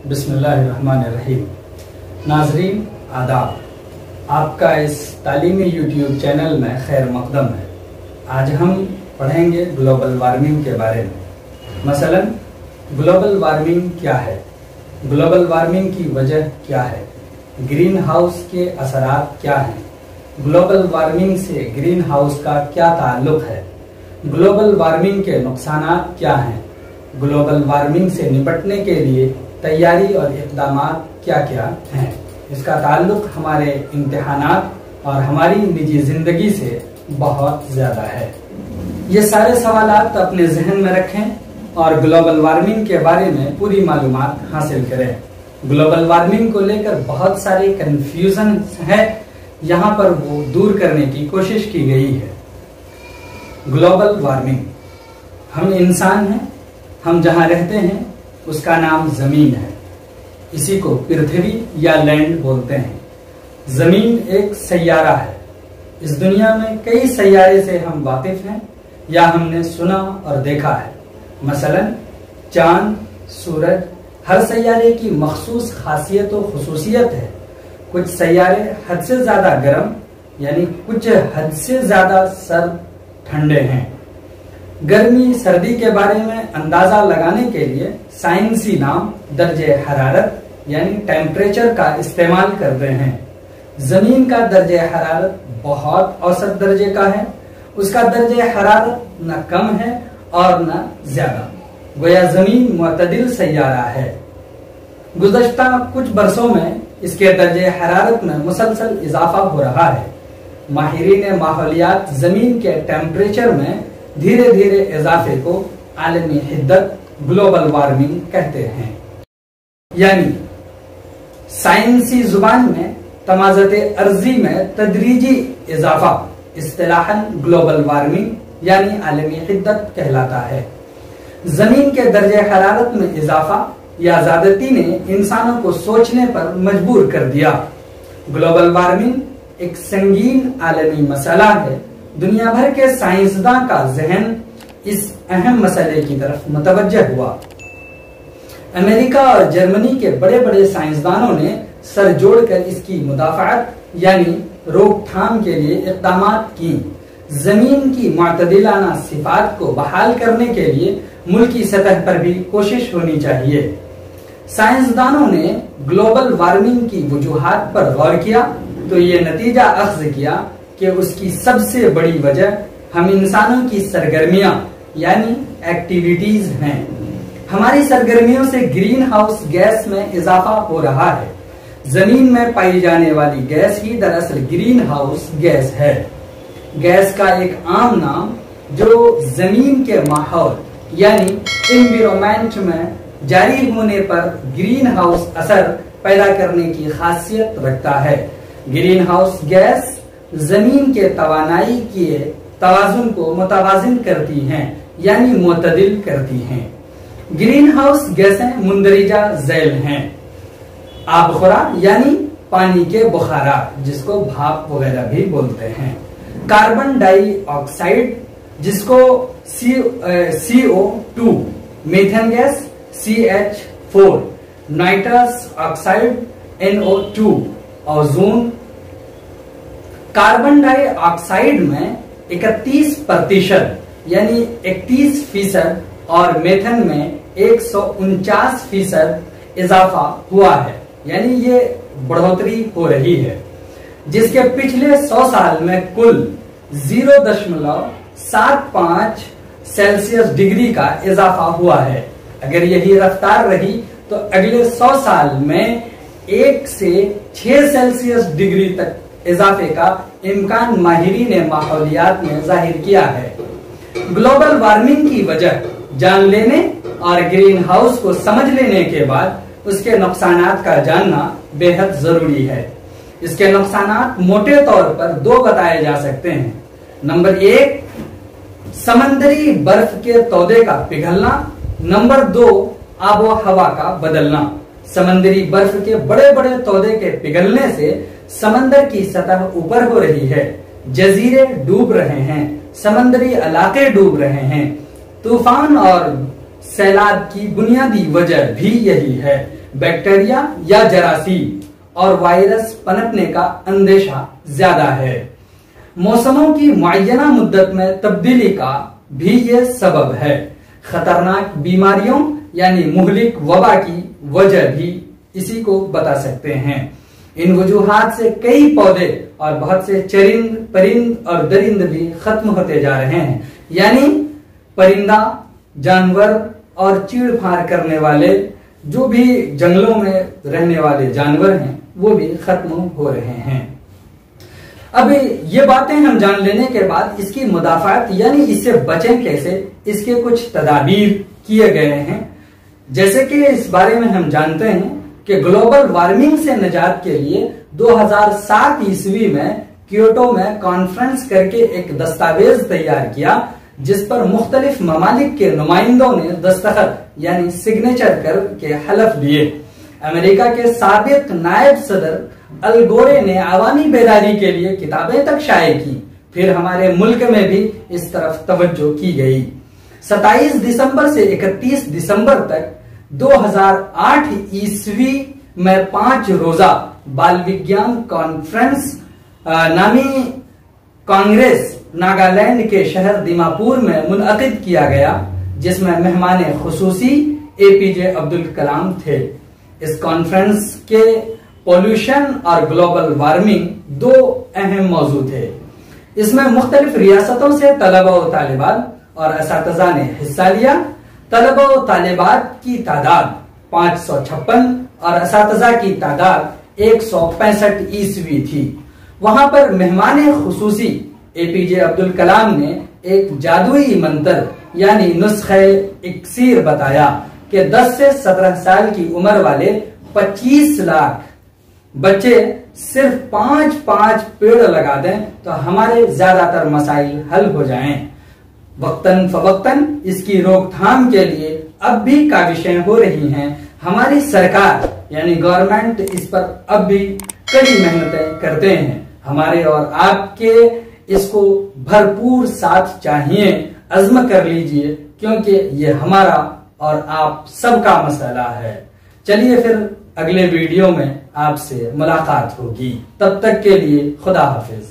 बिस्मिल्लाहिर्रहमानिर्रहीम। नाजरीन आदाब, आपका इस तालीमी यूट्यूब चैनल में खैर मकदम है। आज हम पढ़ेंगे ग्लोबल वार्मिंग के बारे में। मसलन ग्लोबल वार्मिंग क्या है, ग्लोबल वार्मिंग की वजह क्या है, ग्रीन हाउस के असरात क्या हैं, ग्लोबल वार्मिंग से ग्रीन हाउस का क्या ताल्लुक है, ग्लोबल वार्मिंग के नुकसानात क्या हैं, ग्लोबल वार्मिंग से निपटने के लिए तैयारी और इक़दामात क्या क्या हैं, इसका ताल्लुक हमारे इम्तिहानात और हमारी निजी जिंदगी से बहुत ज्यादा है। ये सारे सवालात अपने जहन में रखें और ग्लोबल वार्मिंग के बारे में पूरी मालूमात हासिल करें। ग्लोबल वार्मिंग को लेकर बहुत सारी कंफ्यूजन है, यहाँ पर वो दूर करने की कोशिश की गई है। ग्लोबल वार्मिंग, हम इंसान हैं, हम जहाँ रहते हैं उसका नाम जमीन है। इसी को पृथ्वी या लैंड बोलते हैं। जमीन एक सैयारा है। इस दुनिया में कई सैयारे से हम वाकिफ हैं या हमने सुना और देखा है। मसलन चांद, सूरज, हर सैयारे की मखसूस खासियत और खुसूसियत है। कुछ सैयारे हद से ज्यादा गर्म यानी कुछ हद से ज्यादा सर्द ठंडे हैं। गर्मी सर्दी के बारे में अंदाजा लगाने के लिए साइंसी नाम दर्जे हरारत यानी टेम्परेचर का इस्तेमाल करते हैं। जमीन का दर्जे हरारत बहुत औसत दर्जे का है। उसका दर्जे हरारत न कम है और न ज्यादा, गोया जमीन मुतदिल सैयारा है। गुज़श्ता कुछ बरसों में इसके दर्जे हरारत में मुसलसल इजाफा हो रहा है। माहिरीन माहौलियात जमीन के टेम्परेचर में धीरे धीरे इजाफे को आलमी हिद्दत ग्लोबल वार्मिंग कहते हैं। यानी साइंसी जुबान में तमाज़त अर्जी में तदरीजी इजाफा इस्तिलाहन ग्लोबल वार्मिंग यानी आलमी हिद्दत कहलाता है। जमीन के दर्जे हरारत में इजाफा या ज्यादती ने इंसानों को सोचने पर मजबूर कर दिया। ग्लोबल वार्मिंग एक संगीन आलमी मसला है। दुनिया भर के साइंसदान का जहन इस अहम मसले की तरफ मुतवज्जह हुआ। अमेरिका और जर्मनी के बड़े बड़े साइंसदानों ने सर जोड़कर इसकी मुदाफात यानी रोकथाम के लिए इक़दामात की। जमीन की मुतदिलाना सिफात को बहाल करने के लिए मुल्की सतह पर भी कोशिश होनी चाहिए। साइंसदानों ने ग्लोबल वार्मिंग की वजूहात पर गौर किया तो ये नतीजा अख्ज़ किया कि उसकी सबसे बड़ी वजह हम इंसानों की सरगर्मियां यानी एक्टिविटीज हैं। हमारी सरगर्मियों से ग्रीन हाउस गैस में इजाफा हो रहा है। जमीन में पाई जाने वाली गैस ही दरअसल ग्रीन हाउस गैस है। गैस का एक आम नाम जो जमीन के माहौल यानी एनवायरनमेंट में जारी होने पर ग्रीन हाउस असर पैदा करने की खासियत रखता है। ग्रीन हाउस गैस जमीन के तवानाई के तवाजुन को मुतवाजिन करती हैं यानी मुतदिल करती हैं। ग्रीन हाउस गैसें मुंदरिजा झैल हैं। आबखुरा यानी पानी के बुखारा जिसको भाप वगैरह भी बोलते हैं। कार्बन डाइऑक्साइड जिसको CO2, methane gas CH4, nitrous oxide NO2, ozone. Carbon dioxide में 31% यानी 31% और मेथन में 149% इजाफा हुआ है, यानी ये बढ़ोतरी हो रही है, जिसके पिछले 100 साल में कुल 0.75 सेल्सियस डिग्री का इजाफा हुआ है। अगर यही रफ्तार रही तो अगले 100 साल में 1 से 6 सेल्सियस डिग्री तक इजाफे का इम्कान माहिरीन माहौलियात ने जाहिर किया है। ग्लोबल वार्मिंग की वजह जान लेने और ग्रीन हाउस को समझ लेने के बाद उसके नुकसानात का जानना बेहद जरूरी है। इसके नुकसानात मोटे तौर पर 2 बताए जा सकते हैं। नंबर 1, समंदरी बर्फ के तौदे का पिघलना। नंबर 2, आबो हवा का बदलना। समंदरी बर्फ के बड़े बड़े तौदे के पिघलने से समंदर की सतह ऊपर हो रही है, जजीरे डूब रहे हैं, समंदरी इलाके डूब रहे हैं। तूफान और सैलाब की बुनियादी वजह भी यही है। بیکٹیریا یا جراثیم اور وائرس پنپنے کا اندیشہ زیادہ ہے۔ موسموں کی معینہ مدت میں تبدیلی کا بھی یہ سبب ہے۔ خطرناک بیماریوں یعنی مہلک وبا کی وجہ بھی اسی کو بتا سکتے ہیں۔ ان وجوہات سے کئی پودے اور بہت سے چرند، پرند اور درند بھی ختم ہوتے جا رہے ہیں، یعنی پرندہ، جانور اور چیڑ پھاڑ کرنے والے جو بھی جنگلوں میں رہنے والے جانور ہیں وہ بھی ختم ہو رہے ہیں۔ اب یہ باتیں ہم جان لینے کے بعد اس کی مدافعت یعنی اس سے بچیں کیسے، اس کے کچھ تدابیر کیے گئے ہیں۔ جیسے کہ اس بارے میں ہم جانتے ہیں کہ گلوبل وارمنگ سے نجات کے لیے 2007 عیسوی میں کیوٹو میں کانفرنس کر کے ایک دستاویز تیار کیا، جس پر مختلف ممالک کے نمائندوں نے دستخط یعنی سگنیچر کر کے حلف لیے۔ امریکہ کے سابق نائب صدر الگورے نے عوامی بیداری کے لیے کتابیں تک شائع کی، پھر ہمارے ملک میں بھی اس طرف توجہ کی گئی۔ 27 دسمبر سے 31 دسمبر تک 2008 عیسوی میں 5 روزہ بال وگیان کانفرنس نامی کانگریس ناگالینڈ کے شہر دیماپور میں منعقد کیا گیا، جس میں مہمان خصوصی APJ عبدالکلام تھے۔ اس کانفرنس کے پولوشن اور گلوبل وارمنگ دو اہم موضوع تھے۔ اس میں مختلف ریاستوں سے طلبہ و طالبات اور اساتذہ نے حصہ لیا۔ طلبہ و طالبات کی تعداد 556 اور اساتذہ کی تعداد 165 عیسوی تھی۔ وہاں پر مہمان خصوصی APJ عبدالکلام نے ایک جادوئی منتر یعنی نسخہ اکسیر بتایا کہ 10 سے 17 سال کی عمر والے 25 لاکھ بچے صرف 5 پیڑ لگا دیں تو ہمارے زیادہ تر مسائل حل ہو جائیں۔ وقتاً فوقتاً اس کی روک تھام کے لیے اب بھی کاوشیں ہو رہی ہیں۔ ہماری سرکار یعنی گورنمنٹ اس پر اب بھی کڑی محنتیں کرتے ہیں۔ ہمارے اور آپ کے اس کو بھرپور ساتھ چاہیے، عزم کر لیجئے، کیونکہ یہ ہمارا اور آپ سب کا مسئلہ ہے۔ چلیے پھر اگلے ویڈیو میں آپ سے ملاقات ہوگی، تب تک کے لیے خدا حافظ۔